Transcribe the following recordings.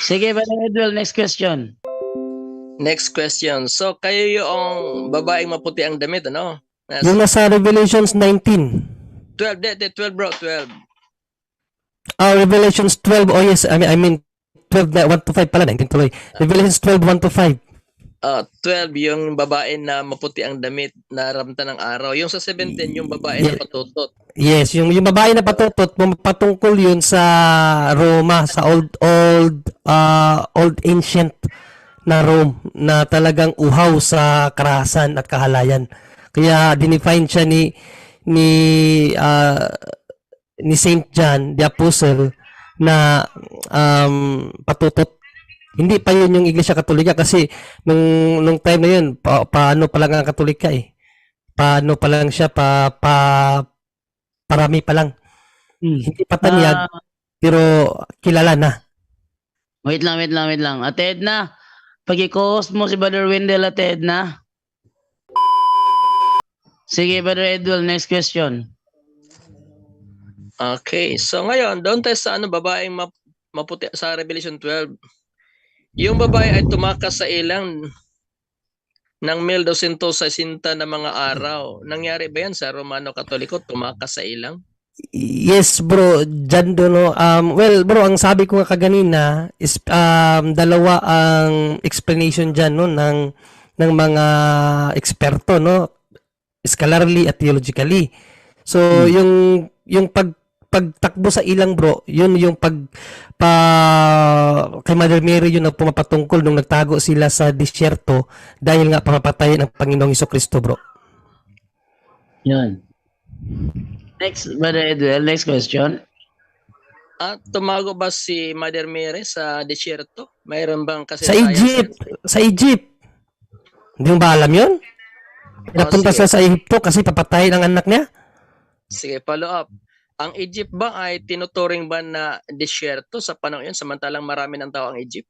Sige, Brother Edwell, next question. Next question. So, kayo yung babaeng maputi ang damit, ano? Yung nasa Revelations 19. 12, 12 bro, 12. Revelations 12, oh yes, I mean 12 na 1 to 5 pala, 19 tuloy. Revelations 12, 1 to 5. 12, yung babae na maputi ang damit na ramtan ng araw. Yung sa 17, yung babae na patutot. Yes, yung babae na patutot, patungkol yun sa Roma, sa old ancient na Rome, na talagang uhaw sa karahasan at kahalayan. Kaya dinefine siya ni Saint John the Apostle na patutot. Hindi pa yun yung Iglesia Katolika kasi nung time na yun, paano pa lang ang Katolika eh. Paano pa lang siya, parami pa lang. Hindi pa tanyag, pero kilala na. Wait lang. Ate Edna, pag-i-host mo si Brother Wendell, Ate Edna. Sige, Brother Edwell, next question. Okay, so ngayon, doon tayo sa babaeng maputi sa Revelation 12. Yung babae ay tumakas sa ilang ng 1260 na mga araw. Nangyari ba yan sa Romano Katoliko, tumakas sa ilang? Yes, bro. Dyan no. Well, bro, ang sabi ko nga kaganina is dalawa ang explanation dyan, no, ng mga eksperto, no, scholarly at theologically. So, yung pagtakbo sa ilang, bro, yun yung kay Mother Mary yun ang pumapatungkol nung nagtago sila sa disyerto dahil nga pamapatayin ng Panginoong Jesucristo, bro. Yun. Next, Brother Edwell, next question. Tumago ba si Mother Mary sa disyerto? Mayroon bang kasi sa Egypt? Sa Egypt. Hindi mo ba alam yun? Napunta siya sa Egypto kasi papatayin ang anak niya? Sige, follow up. Ang Egypt ba ay tinuturing ba na disyerto sa panahon yun samantalang marami ng tao ang Egypt?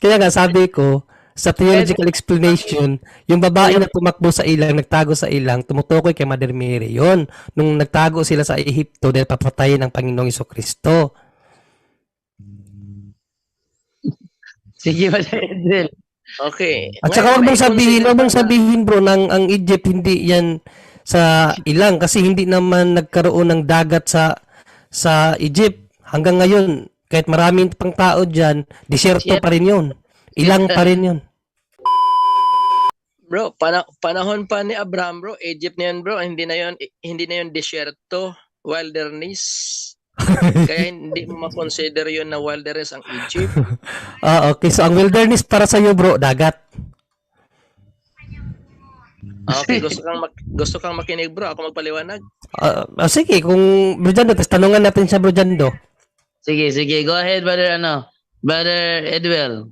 Kaya nga sabi ko, sa theological explanation, yung babae na tumakbo sa ilang, nagtago sa ilang, tumutukoy kay Mother Mary. Yun, nung nagtago sila sa Egypto dahil papatayin ng Panginoong Jesucristo. Sige, Brother Edwell. Okay. At saka wag mong sabihin bro, ang Egypt hindi yan sa ilang kasi hindi naman nagkaroon ng dagat sa Egypt. Hanggang ngayon, kahit maraming pang tao dyan, disyerto pa rin yun. Ilang pa rin yun. Bro, panahon pa ni Abraham, bro, Egypt na yun, bro. Hindi na yun disyerto, wilderness. Kaya hindi mo ma-consider yun na wilderness ang Egypt. Okay. So, ang wilderness para sa'yo, bro, dagat. Okay, gusto kang makinig, bro. Ako magpaliwanag. Sige, kung Bro Jando, tanungan natin siya, Bro Jando. Sige. Go ahead, Brother Edwell.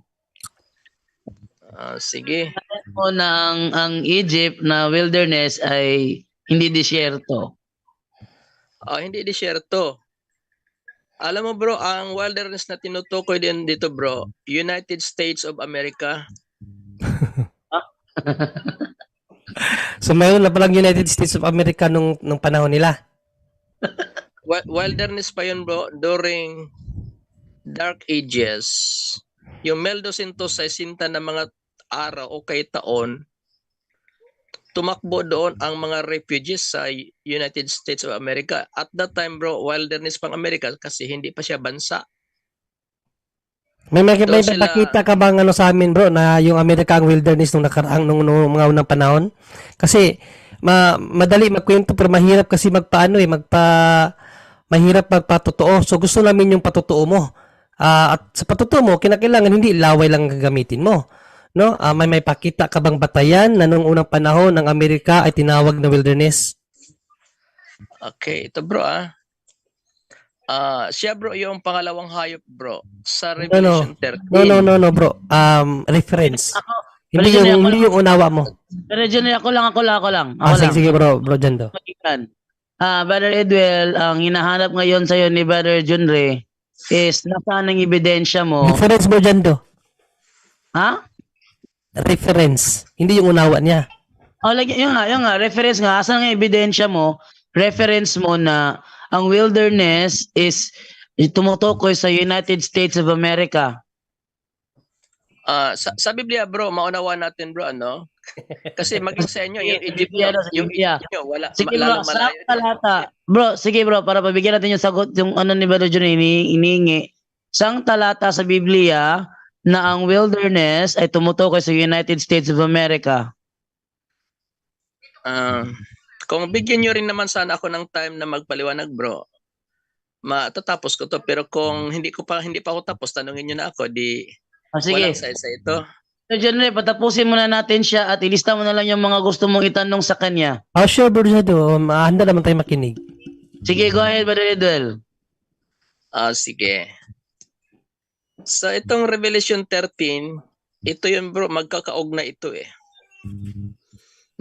Sige. Mo na ang Egypt na wilderness ay hindi disyerto. Hindi disyerto. Alam mo, bro, ang wilderness na tinutukoy din dito, bro, United States of America. So, mayroon na palang United States of America nung panahon nila. Wilderness pa yun, bro, during Dark Ages. Yung 1260 na mga araw o kay taon, tumakbo doon ang mga refugees sa United States of America. At that time, bro, wilderness pang Amerika kasi hindi pa siya bansa. May nakita ka bang sa amin, bro, na yung Amerika ang wilderness nung nakaraang nung mga unang panahon? Kasi madali magkwento pero mahirap kasi mahirap magpatotoo. So gusto namin yung patotoo mo. At sa patotoo mo, kinakailangan hindi laway lang gagamitin mo. No? May pakita ka bang batayan na nung unang panahon ng Amerika ay tinawag na wilderness? Okay, ito bro siya bro yung pangalawang hayop bro sa Revelation 13. No bro. Reference. Hindi yung unawa mo. Pero Junior, ako lang. Sige bro Jando. Brother Edwell, ang hinahanap ngayon sa'yo ni Brother Junre is nasaan ang ebidensya mo? Reference bro Jando. Ha? Reference. Hindi yung unawa niya. Yun nga, reference nga. Asan ang ebidensya mo? Reference mo na ang wilderness is Tumutukoy sa United States of America. Sa Biblia bro, maunawa natin bro, ano? Kasi maging sa inyo, yung Egypt Biblia nyo, daw, sa yung Biblia. Egypt nyo, wala, Sige bro, lalong sa malayo yun. talata. Bro, sige bro, para pabigyan natin yung sagot, yung ano ni Brother John iniingi. Sang talata sa Biblia na ang wilderness ay tumutukoy sa United States of America. Kung bigyan nyo rin naman sana ako ng time na magpaliwanag bro, matatapos ko to. Pero kung hindi pa ako tapos, tanungin nyo na ako, di Sige. walang sa ito. Brother John Ray, patapusin muna natin siya at ilista mo na lang yung mga gusto mong itanong sa kanya. Sure, Bro Jado. Handa naman tayo makinig. Sige, go ahead, Brother Edwel. Sige. Sa itong Revelation 13, ito yun bro, magkakaugna ito eh.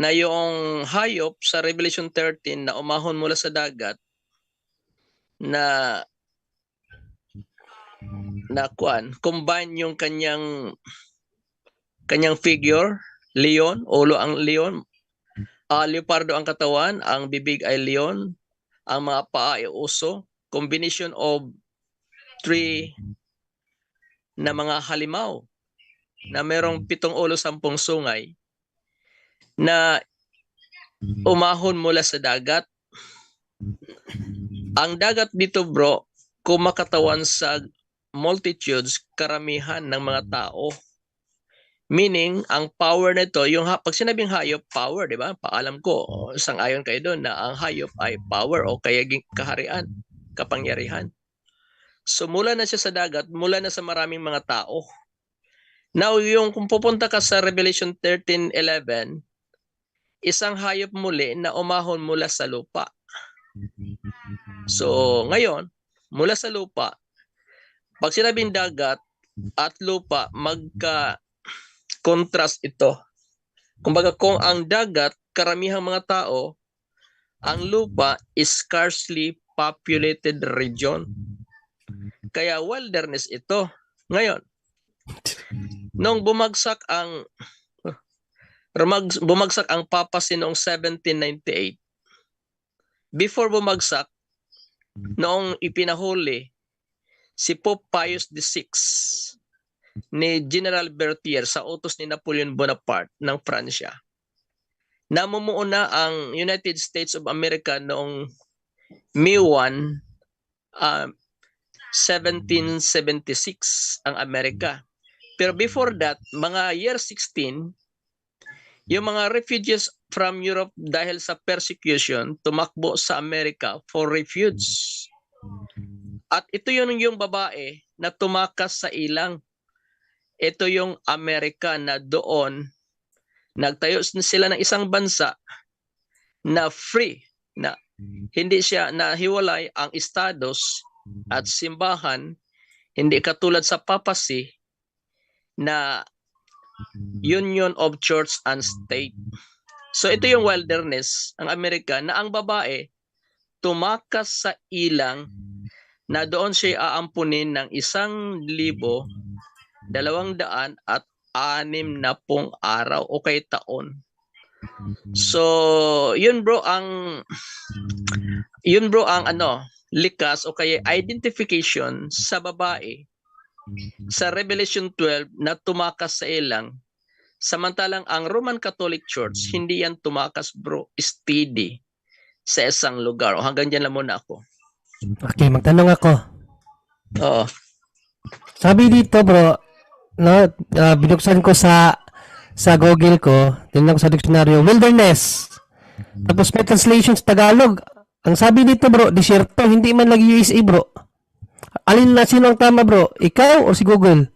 Na yung hayop sa Revelation 13 na umahon mula sa dagat na combine yung kanyang figure, leon, ulo ang leon, leopardo ang katawan, ang bibig ay leon, ang mga paa ay uso, combination of 3 na mga halimaw na merong 7 ulo, 10 sungay na umahon mula sa dagat. Ang dagat dito bro, kumakatawan sa multitudes, karamihan ng mga tao. Meaning, ang power nito, yung pag sinabing hayop, power, di ba? Paalam ko, sang-ayon kayo doon na ang hayop ay power o kaya kaharian, kapangyarihan. So mula na siya sa dagat, mula na sa maraming mga tao. Now, kung pupunta ka sa Revelation 13:11, isang hayop muli na umahon mula sa lupa. So, ngayon, mula sa lupa, pag sinabing dagat at lupa, magka-contrast ito. Kumbaga, kung ang dagat, karamihang mga tao, ang lupa is scarcely populated region. Kaya wilderness ito. Ngayon, nung bumagsak ang papacy noong 1798, before bumagsak, noong ipinahuli si Pope Pius VI ni General Berthier sa utos ni Napoleon Bonaparte ng Pransya, namumuo na ang United States of America noong May 1, 1776 ang Amerika. Pero before that, mga year 16, yung mga refugees from Europe dahil sa persecution, tumakbo sa Amerika for refuge. At ito yung babae na tumakas sa ilang. Ito yung Amerika na doon, nagtayo sila ng isang bansa na free, na hindi siya nahiwalay ang estados at simbahan, hindi katulad sa papacy na union of church and state. So ito yung wilderness, ang Amerika, na ang babae tumakas sa ilang na doon siya aampunin ng 1,260 araw o kay taon. So, yun bro ang likas o kaya identification sa babae sa Revelation 12 na tumakas sa ilang. Samantalang ang Roman Catholic Church, hindi yan tumakas bro, steady sa isang lugar. O hanggang dyan lang muna ako. Okay, magtanong ako. Oo. Sabi dito bro, no, binuksan ko sa Google ko, tinignan ko sa dictionary, wilderness. Tapos may translation sa Tagalog. Ang sabi dito bro, disyerto, hindi man lagi USA bro. Alin na, sino ang tama bro? Ikaw o si Google?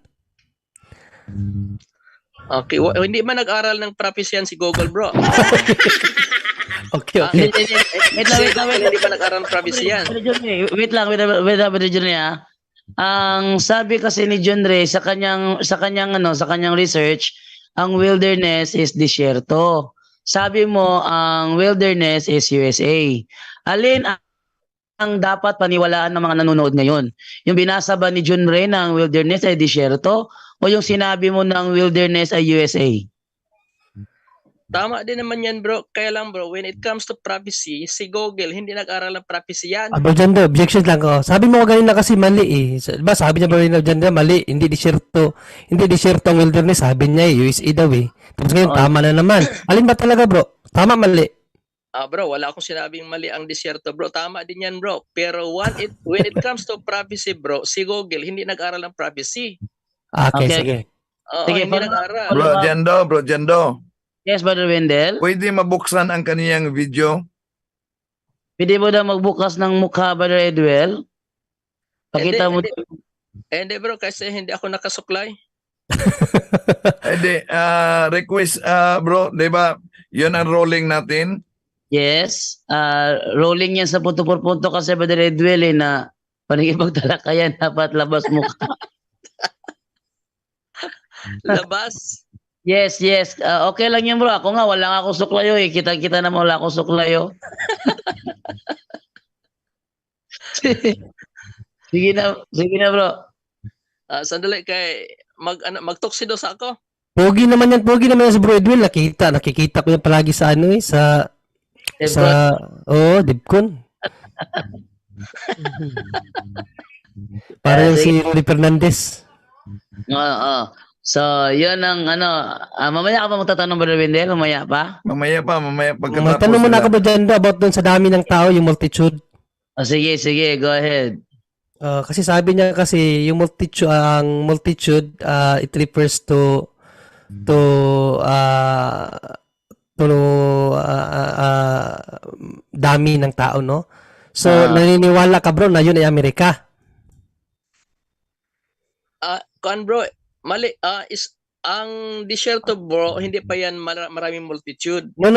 Okay, hindi man nag-aral ng prophecy yan si Google bro. Okay. Wait lang. Hindi ba nag-aral ng prophecy yan? Wait lang, Brother John Ray, ah. Ang sabi kasi ni John Ray sa kanyang research, ang wilderness is disyerto. Sabi mo ang wilderness is USA. Alin ang dapat paniwalaan ng mga nanonood ngayon? Yung binasa ba ni John Ray na ang wilderness ay disyerto o yung sinabi mo ng wilderness ay USA? Tama din naman yan, bro. Kaya lang, bro, when it comes to prophecy, si Google, hindi nag-aral ng prophecy yan. Bro Jando, objection lang ko. Sabi mo kanina kasi mali eh. Diba sabi niya bro Jando, mali. Hindi disyerto ang wilderness. Sabi niya eh, USA daw eh. Tapos ngayon, Oo. tama na naman. Alin ba talaga bro? Tama, mali. Bro, wala akong sinabing mali ang disyerto, bro. Tama din yan, bro. Pero when it comes to prophecy, bro, si Google, hindi nag-aral ng prophecy. Okay, Okay. sige. Oo, Sige, hindi nag-aral. Bro Jando, Yes, Brother Wendell. pwede mabuksan ang kaniyang video? Pwede mo daw magbukas ng mukha, Brother Edwell? Pakita mo. Hindi, bro, kasi hindi ako nakasuklay. Hindi, request, bro, di ba? Yun ang rolling natin. Yes. Rolling yan sa punto por punto kasi Brother Edwell eh, na panigipagtalakayan dapat labas mukha. Labas. Yes. Okay lang yan bro. Ako nga, wala nga akong suklayo eh. Kita naman wala akong suklayo. Sige na bro. Sandali kay magtuksido sa ako. Pogi naman yan si Bro Edwin. Nakikita ko yan palagi sa ano eh, Dibcon. Para yung si Rolly Fernandez. Oo. So, yun ang mamaya ka pa magtatanong Brother Wendell? Mamaya pa? Mamaya pagkatapos Magtanong muna nila. ka ba dyan about dun sa dami ng tao, yung multitude? Sige, go ahead. Kasi sabi niya kasi yung multitude it refers to dami ng tao, no? So naniniwala ka bro na yun ay Amerika? Bro, mali. Ang disyerto, bro, hindi pa yan maraming multitude. No.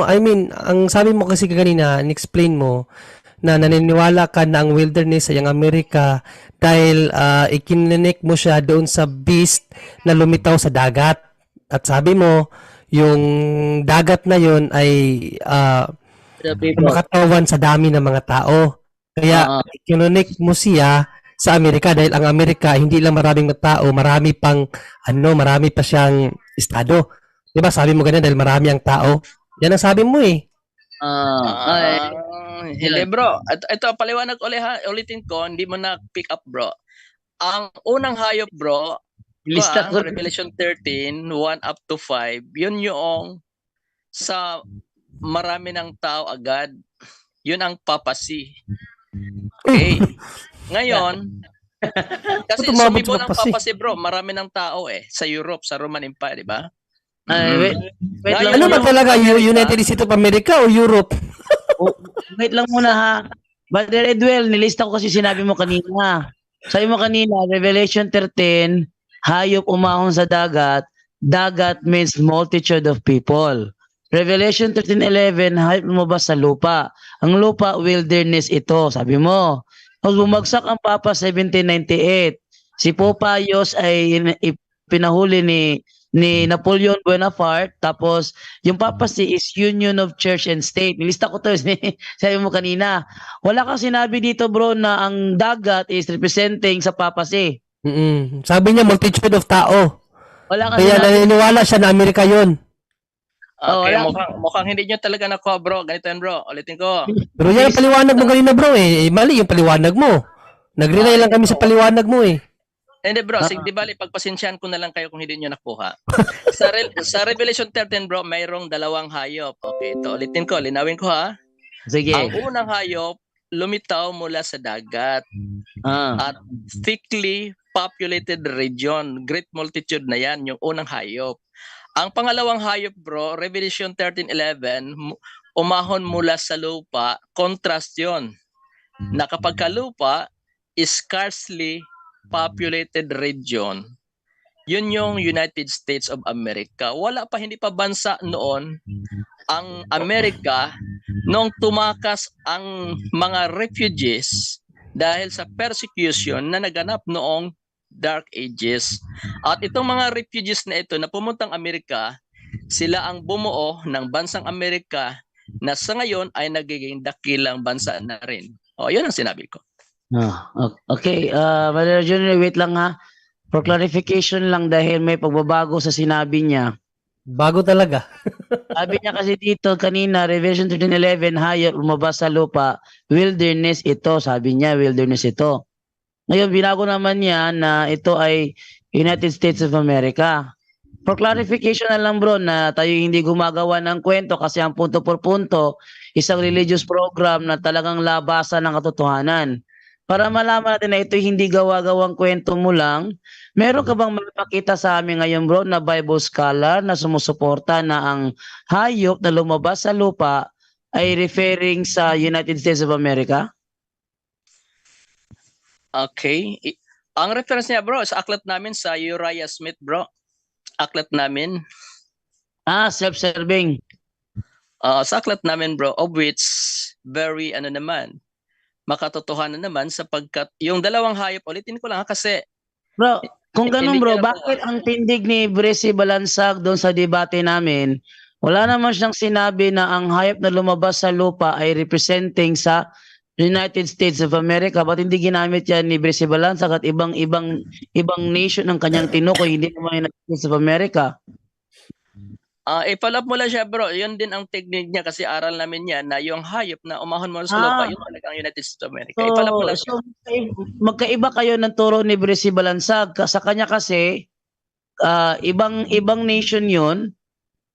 I mean, ang sabi mo kasi kanina, in-explain mo na naniniwala ka na ang wilderness ay ang Amerika dahil ikininik mo siya doon sa beast na lumitaw sa dagat. At sabi mo, yung dagat na yun ay makatawan sa dami ng mga tao. Kaya ikininik mo siya sa Amerika dahil ang Amerika hindi lang maraming tao, marami pa siyang estado. 'Di ba? Sabi mo ganyan dahil marami ang tao. Yan ang sabi mo eh. Hindi, bro. Ito, paliwanag ulitin ko, hindi mo na pick up, bro. Ang unang hayop, bro, Lista ko. Revelation 13, 1 up to 5, yun yung sa marami ng tao agad, yun ang papasi. Okay. Ngayon, kasi Tumabot sumibo sa ng papasi. papasi, bro, marami ng tao sa Europe, sa Roman Empire, di ba? Wait lang. Ano ba talaga? United States of America o Europe? Wait lang muna ha. Brother Edwell, nilista ko kasi sinabi mo kanina. Sabi mo kanina, Revelation 13, hayop umahon sa dagat. Dagat means multitude of people. Revelation 13:11, hayop lumabas sa lupa. Ang lupa, wilderness ito, sabi mo. Tapos bumagsak ang Papa 1798. Si Popayos ay pinahuli ni Napoleon Bonaparte. Tapos yung papacy is Union of Church and State. Nilista ko to, sabi mo kanina. Wala kang sinabi dito bro na ang dagat is representing sa papacy. Sabi niya multitude of tao. Wala kang Kaya sinabi. naniniwala siya na Amerika yun. Okay, wala. mukhang hindi nyo talaga nakuha, bro. Ganito yan, bro. Ulitin ko. Pero yan ang paliwanag mo kanina bro eh. Mali yung paliwanag mo. Nag-rely lang kami sa paliwanag mo eh. Hindi, bro. Sige, di bali, pagpasensyahan ko na lang kayo kung hindi nyo nakuha. Sa Revelation 13, bro, mayroong dalawang hayop. Okay, ito ulitin ko. Linawin ko, ha? Sige. Ang unang hayop, lumitaw mula sa dagat at thickly populated region. Great multitude na yan, yung unang hayop. Ang pangalawang hayop, bro, Revelation 13:11, umahon mula sa lupa, contrast yun. Na kapag kalupa is scarcely populated region, yun yung United States of America. Hindi pa bansa noon ang Amerika nung tumakas ang mga refugees dahil sa persecution na naganap noong Dark Ages. At itong mga refugees na ito na pumuntang Amerika, sila ang bumuo ng bansang Amerika na sa ngayon ay nagiging dakilang bansa na rin. Yun ang sinabi ko. Okay, Brother Junior, wait lang ha. For clarification lang dahil may pagbabago sa sinabi niya. Bago talaga. Sabi niya kasi dito kanina, Revelation 13:11, hayop lumabas sa lupa, wilderness ito. Sabi niya, wilderness ito. Ngayon, binago naman niya na ito ay United States of America. For clarification na lang bro, na tayo hindi gumagawa ng kwento kasi ang punto por punto, isang religious program na talagang labasan ng katotohanan. Para malaman natin na ito hindi gawa-gawang kwento mo lang, meron ka bang mapakita sa amin ngayon bro na Bible scholar na sumusuporta na ang hayop na lumabas sa lupa ay referring sa United States of America? Okay. Ang reference niya bro, sa aklat namin sa Uriah Smith bro. Aklat namin. Self-serving. Sa aklat namin bro, of which very makatotohanan naman sapagkat yung dalawang hayop, ulitin ko lang kasi Bro, kung ganun Hindi bro, niya na- bakit ang tindig ni Bresi Balansag doon sa debate namin, wala naman siyang sinabi na ang hayop na lumabas sa lupa ay representing sa United States of America? Ba't hindi ginamit yan ni Bresi Balansag at ibang nation ang kanyang tinukoy, hindi naman United States of America? i-follow up mo lang siya bro, yun din ang technique niya kasi aral namin yan na yung hayop na umahon mo sa lupa, yun talagang United States of America. I-follow up mo lang siya. So magkaiba kayo ng turo ni Bresi Balansag. Sa kanya kasi, ibang nation yun.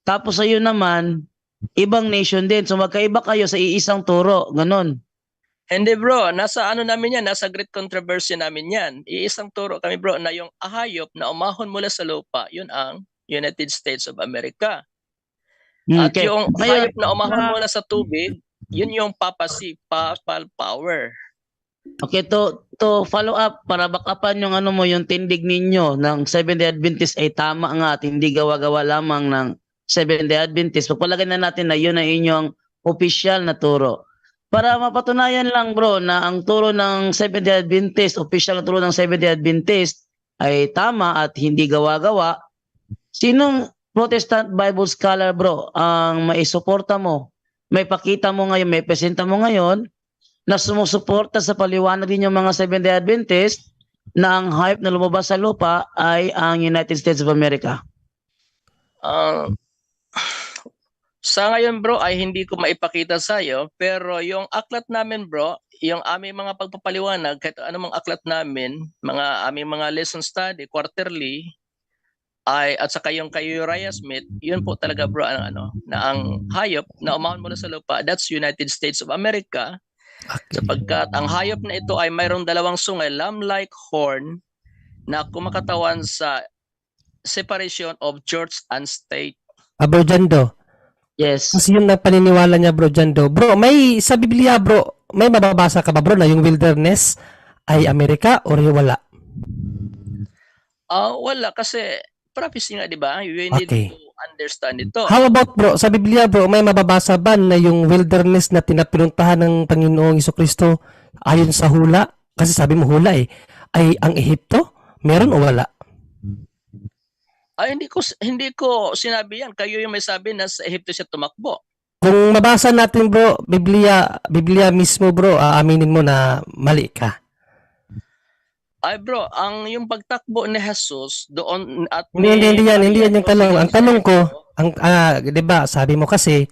Tapos sa naman, ibang nation din. So magkaiba kayo sa iisang turo. Ganon. Hindi bro, nasa namin yan, nasa great controversy namin yan. Iisang turo kami bro na yung hayop na umahon mula sa lupa, yun ang United States of America. At Okay. yung Ngayon, hayop na umahon mula sa tubig, yun yung papal power. Okay, to follow up, para backupan yung yung tindig ninyo ng Seventh-day Adventist ay tama nga at hindi gawa-gawa lamang ng Seventh-day Adventist. Pagpalagay na natin na yun ang inyong official na turo. Para mapatunayan lang bro na ang turo ng Seventh-day Adventist, official na turo ng Seventh-day Adventist ay tama at hindi gawa-gawa, sinong Protestant Bible scholar bro ang maisuporta mo, may pakita mo ngayon, may presenta mo ngayon na sumusuporta sa paliwanag din yung mga Seventh-day Adventist na ang hayop na lumabas sa lupa ay ang United States of America? Sa ngayon bro ay hindi ko maipakita sa iyo, pero yung aklat namin bro, yung aming mga pagpapaliwanag, kahit anumang aklat namin, aming mga lesson study, quarterly, at saka yung kay Uriah Smith, yun po talaga bro, na ang hayop na umahon mula sa lupa, that's United States of America, sapagkat ang hayop na ito ay mayroong dalawang sungay, lamb-like horn, na kumakatawan sa separation of church and state. Bro Jando, Yes. kasi yun ang paniniwala niya bro Jando. Bro, may sa Biblia bro, may mababasa ka ba bro na yung wilderness ay Amerika or wala? Wala kasi prophecy nga, di ba? You need Okay. to understand ito. How about bro, sa Biblia bro, may mababasa ba na yung wilderness na pinuntahan ng Panginoong Jesucristo ayon sa hula? Kasi sabi mo hula ay ang Ehipto? Meron o wala? Hindi ko sinabi yan. Kayo yung may sabi na sa Ehipto siya tumakbo. Kung mabasa natin bro, Biblia mismo bro, aaminin mo na mali ka. Ay bro, yung pagtakbo ni Jesus doon at Hindi yan yung tanong. Ang tanong ko, 'di ba, sabi mo kasi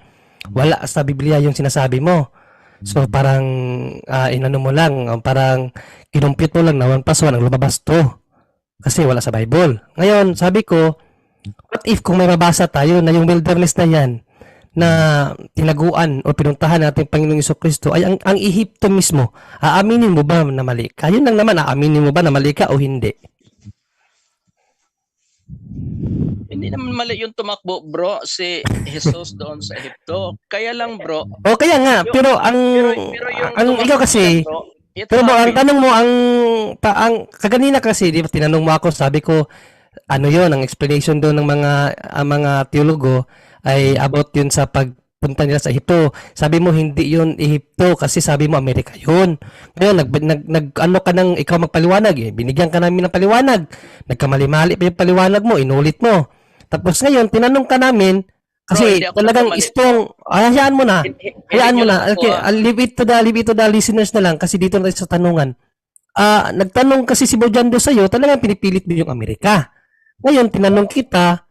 wala sa Biblia yung sinasabi mo. So parang inano mo lang, parang kinumpute mo lang na 1 + 1 ang lumabas to. Kasi wala sa Bible. Ngayon, sabi ko, what if kung may mabasa tayo na yung wilderness na yan na tinaguan o pinuntahan natin Panginoong Jesucristo ay ang Ehipto mismo, aaminin mo ba na mali ka? Yun lang naman, aaminin mo ba na mali ka o hindi? Hindi naman mali yung tumakbo bro si Jesus doon sa Ehipto. Kaya lang bro. O kaya nga, pero yung ikaw kasi, bro, pero bro, ang tanong mo, ang kaganina kasi, di ba, tinanong mo ako, sabi ko, yon ang explanation doon ng mga teologo ay about yun sa pagpunta nila sa Ehipto. Sabi mo, hindi yun Ehipto kasi sabi mo, Amerika yun. Ngayon, ikaw magpaliwanag binigyan ka namin ng paliwanag. Nagkamali-mali pa yung paliwanag mo, inulit mo. Tapos ngayon, tinanong ka namin, kasi talagang strong, hayaan mo na. Okay, leave it to the listeners na lang kasi dito na tayo sa tanungan. Nagtanong kasi si Bojando sa'yo, talagang pinipilit mo yung Amerika. Ngayon, tinanong kita,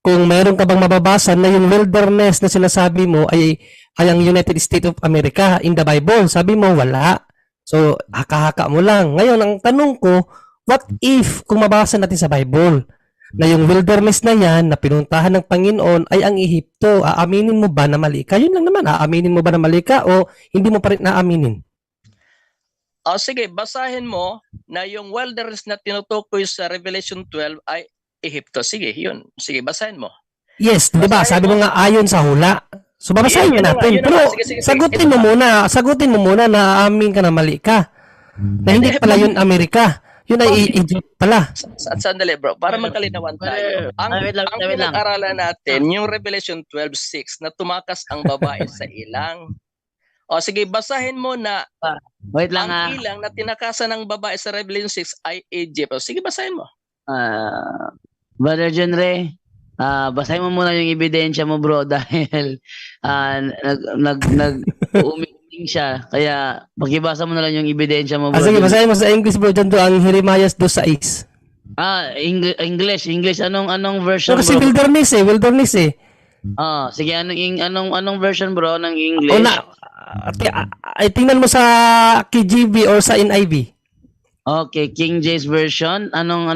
kung mayroon ka bang mababasa na yung wilderness na sinasabi mo ay ang United States of America in the Bible. Sabi mo, wala. So, haka-haka mo lang. Ngayon, ang tanong ko, what if kung mabasa natin sa Bible na yung wilderness na yan na pinuntahan ng Panginoon ay ang Ehipto, aaminin mo ba na mali ka? Yun lang naman, aaminin mo ba na mali ka o hindi mo pa rin naaminin? Sige, basahin mo na yung wilderness na tinutukoy sa Revelation 12 ay Ehipto. Sige, yun. Sige, basahin mo. Yes, di ba? Basahin Sabi mo mo. nga ayon sa hula. So babasahin Yun na nga, natin. yun na Pero nga. Sige, sige, sige. sagutin mo muna. Sagutin mo muna na aamin ka na mali ka. Na hindi pala yun Amerika. Yun ay Egypt pala. Sandali bro, para magkalinawan tayo. Ang wait lang. pinag-aralan natin, yung Revelation 12:6 na tumakas ang babae sa ilang. O sige, basahin mo na Wait lang ang ilang na tinakasan ng babae sa Revelation 6 ay Egypt. O sige, basahin mo. Brother John Ray, basahin mo muna yung ebidensya mo bro dahil umiling siya. Kaya pakibasa mo na lang yung ebidensya mo bro. Sige, basahin mo sa English bro. Dyan ang Jeremiah 2:6. English. Anong version So, kasi bro? wilderness eh. Sige, anong version bro ng English? O na, ay tingnan mo sa KJV or sa NIV. Okay, King James version. Anong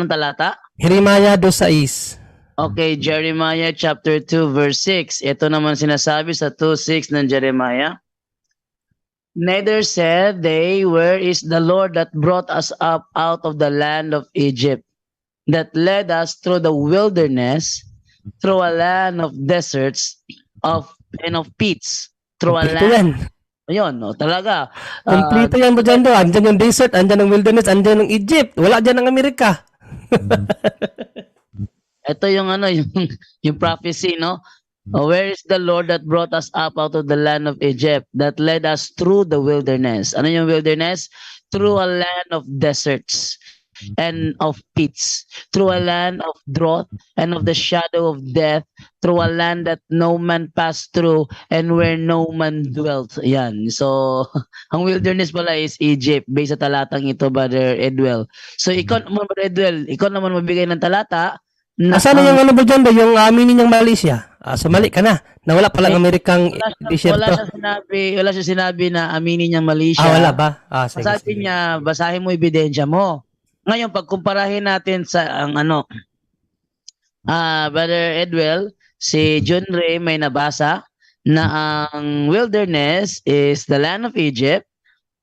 talata? Jeremiah 2:6. Okay, Jeremiah chapter 2 verse 6. Ito naman sinasabi sa 2:6 ng Jeremiah. Neither said they, where is the Lord that brought us up out of the land of Egypt, that led us through the wilderness, through a land of deserts, and of pits, through a Kompleto land. yan. Ayun, no, talaga. Kompleto yan mo dyan do. Andyan yung desert, andyan yung wilderness, andyan yung Egypt. Wala dyan ang Amerika. Ito yung yung prophecy, no? Where is the Lord that brought us up out of the land of Egypt, that led us through the wilderness? Ano yung wilderness? Through a land of deserts and of pits, through a land of drought and of the shadow of death, through a land that no man passed through and where no man dwelt. Yan. So, ang wilderness pala is Egypt based sa talatang ito, Brother Edwell. So, ikaw naman, Brother Edwell, ikaw naman mabigay ng talata na Nasaan na yung ano ba dyan do? Yung aminin yung Malaysia. So mali ka na. Na wala palang Amerikang wala desierto. wala siya sinabi na aminin niyang mali siya. Wala ba? Sige, Sabi sige. niya, basahin mo ebidensya mo. Ngayon, pagkumparahin natin sa ang Brother Edwell, si John Ray may nabasa na ang wilderness is the land of Egypt,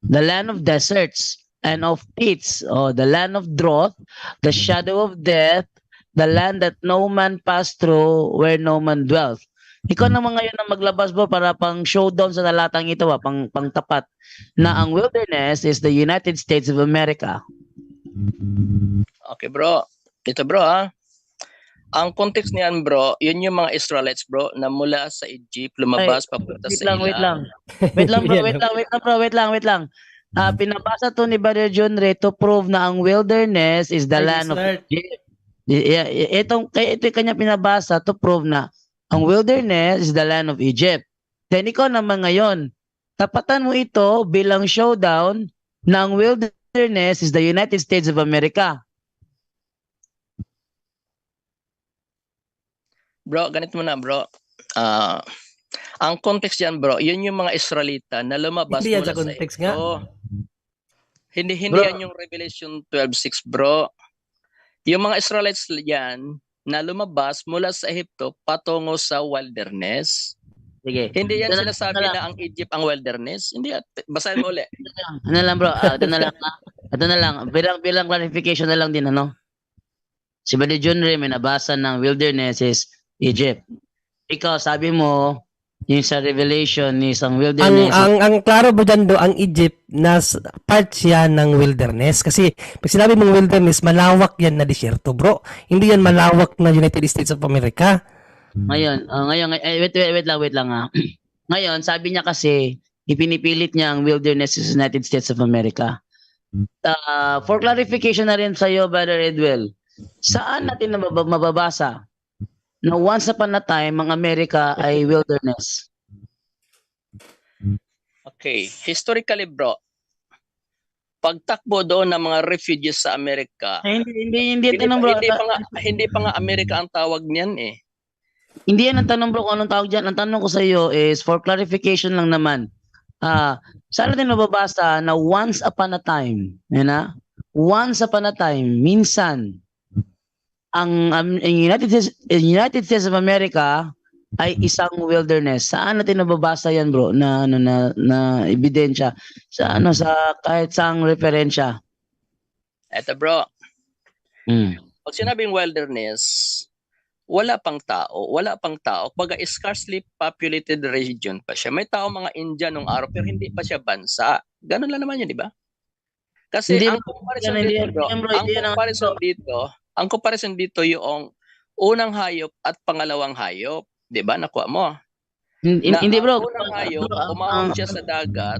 the land of deserts and of pits, or the land of drought, the shadow of death, the land that no man passed through, where no man dwelt. Ikaw naman ngayon ang maglabas mo para pang showdown sa talatang ito, pang tapat na ang wilderness is the United States of America. Okay bro, ito bro ang context niyan bro, yun yung mga Israelites bro na mula sa Egypt lumabas papunta sa ilang. Wait lang. Pinabasa to ni Brother John Ray to prove na ang wilderness is the land of Egypt. Ito yung kanya pinabasa to prove na ang wilderness is the land of Egypt. Then ikaw naman ngayon, tapatan mo ito bilang showdown na ang wilderness is the United States of America. Bro, ganito mo na bro. Ang context yan bro, yun yung mga Israelita na lumabas Hindi yan mula sa context sa nga. Hindi Bro. yan yung Revelation 12:6 bro. Yung mga Israelites yan na lumabas mula sa Ehipto patungo sa wilderness. Sige. Hindi yan Ito sinasabi na ang Egypt ang wilderness. Hindi yan. Basahin mo ulit. Ano lang bro, ito na lang. Bilang clarification na lang din Si Brother John Ray may nabasa ng wilderness is Egypt. Ikaw sabi mo yung sa Revelation is ang wilderness. Ang klaro mo dyan do, ang Egypt na part siya ng wilderness. Kasi pag sinabi mong wilderness, malawak yan na disyerto bro. Hindi yan malawak na United States of America. Ngayon, wait lang Ngayon, sabi niya kasi ipinipilit niya ang wilderness is United States of America. For clarification na rin sa iyo, Brother Edwell, saan natin mababasa na once upon a time ang Amerika ay wilderness? Okay. Historically bro, pagtakbo doon ng mga refugees sa Amerika, Hindi tanong bro. hindi pa nga Amerika ang tawag niyan eh. Hindi yan ang tanong bro kung anong tawag dyan. Ang tanong ko sa iyo is for clarification lang naman. Saan natin mababasa na once upon a time, once upon a time, minsan, ang United States of America ay isang wilderness. Saan natin nababasa yan bro na ebidensya sa kahit saang referensya? Eto bro, Mm. pag sinabing wilderness, wala pang tao. Pag scarcely populated region pa siya. May tao mga Indian nung araw pero hindi pa siya bansa. Ganun lang naman yun, di ba? Kasi Hindi ang bro, comparison hindi dito, yan, bro, bro, ang hindi yan ang- comparison dito yung unang hayop at pangalawang hayop. Di ba? Nakuha mo. Hindi bro. Ang unang hayop, Bro, umahon siya sa dagat.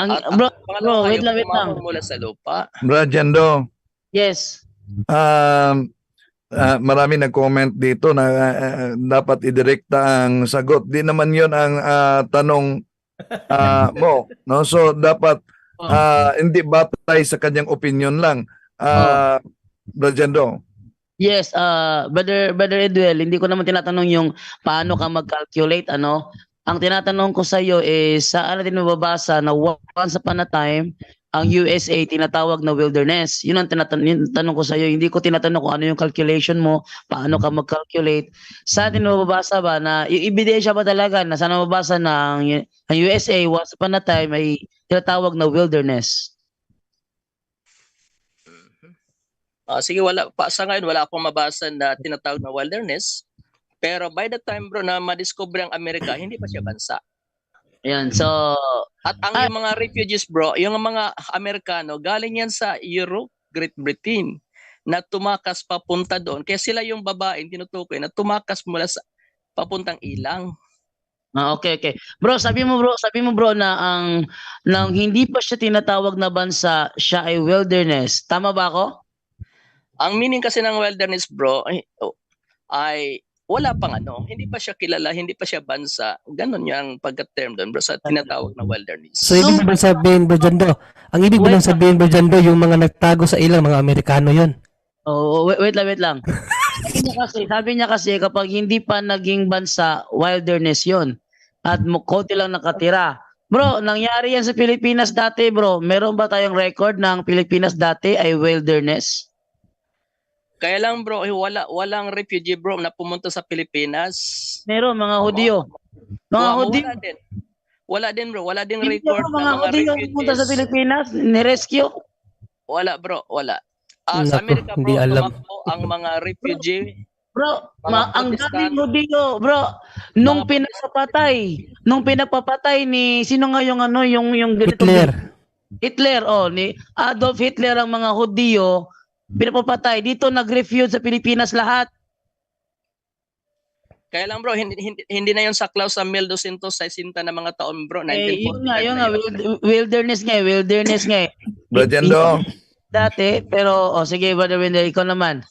At bro, pangalawang wait hayop, lang. umahon mula sa lupa. Bro Jando, Yes. marami nag-comment dito na dapat idirekta ang sagot. Di naman yon ang tanong mo. No? So, dapat hindi batay sa kanyang opinion lang. Bro Jando. Yes, Brother Edwell, hindi ko naman tinatanong yung paano ka mag-calculate, ano. Ang tinatanong ko sa iyo is saan natin mababasa na once upon a time ang USA tinatawag na wilderness. Yun ang tanong ko sa iyo. Hindi ko tinatanong kung ano yung calculation mo, paano ka mag-calculate. Saan natin mababasa ba na yung ebidensya ba talaga na saan mababasa na ang USA once upon a time ay tinatawag na wilderness? Sige, sa ngayon wala akong mabasa na tinatawag na wilderness. Pero by the time bro na madiscover ang Amerika, hindi pa siya bansa. Ayan, so At yung mga refugees bro, yung mga Amerikano, galing yan sa Europe, Great Britain, na tumakas papunta doon. Kaya sila yung babaeng tinutukoy na tumakas mula sa papuntang ilang. okay. Bro, sabi mo bro na nang hindi pa siya tinatawag na bansa, siya ay wilderness. Tama ba ako? Ang meaning kasi ng wilderness bro ay wala pang hindi pa siya kilala, hindi pa siya bansa. Ganon yung pagka-term doon bro sa tinatawag na wilderness. So, ibig mo bang sabihin, Bro Jando? Ang ibig mo lang sabihin, Bro Jando, yung mga nagtago sa ilang mga Amerikano yon. Oh, wait lang. Sabi niya kasi kapag hindi pa naging bansa, wilderness 'yon. At konti lang nakatira. Bro, nangyari yan sa Pilipinas dati, bro. Meron ba tayong record ng Pilipinas dati ay wilderness? Kaya lang bro, walang refugee bro na pumunta sa Pilipinas. Meron mga Hudyo. Mga Hudyo. Wala din bro, wala ding Hindi record ba mga ng mga Hudyo pumunta sa refugees. Pilipinas, ni-rescue? Wala bro, wala. Naku, Sa Amerika bro, hindi alam. tumakbo ang mga refugee. Bro, Mga ang Protestant. daming Hudyo, bro. Nung pinapapatay ni sino nga yung Hitler, ni Adolf Hitler ang mga Hudyo pinapapatay. Dito nag-refuse sa Pilipinas lahat. Kaya lang bro, hindi na yung saklaw sa 1260 na mga taon bro, 1945 Yun na nga, yun. wilderness nga eh. Bro Jando. Dati, pero sige, Brother Wendell, ikaw naman.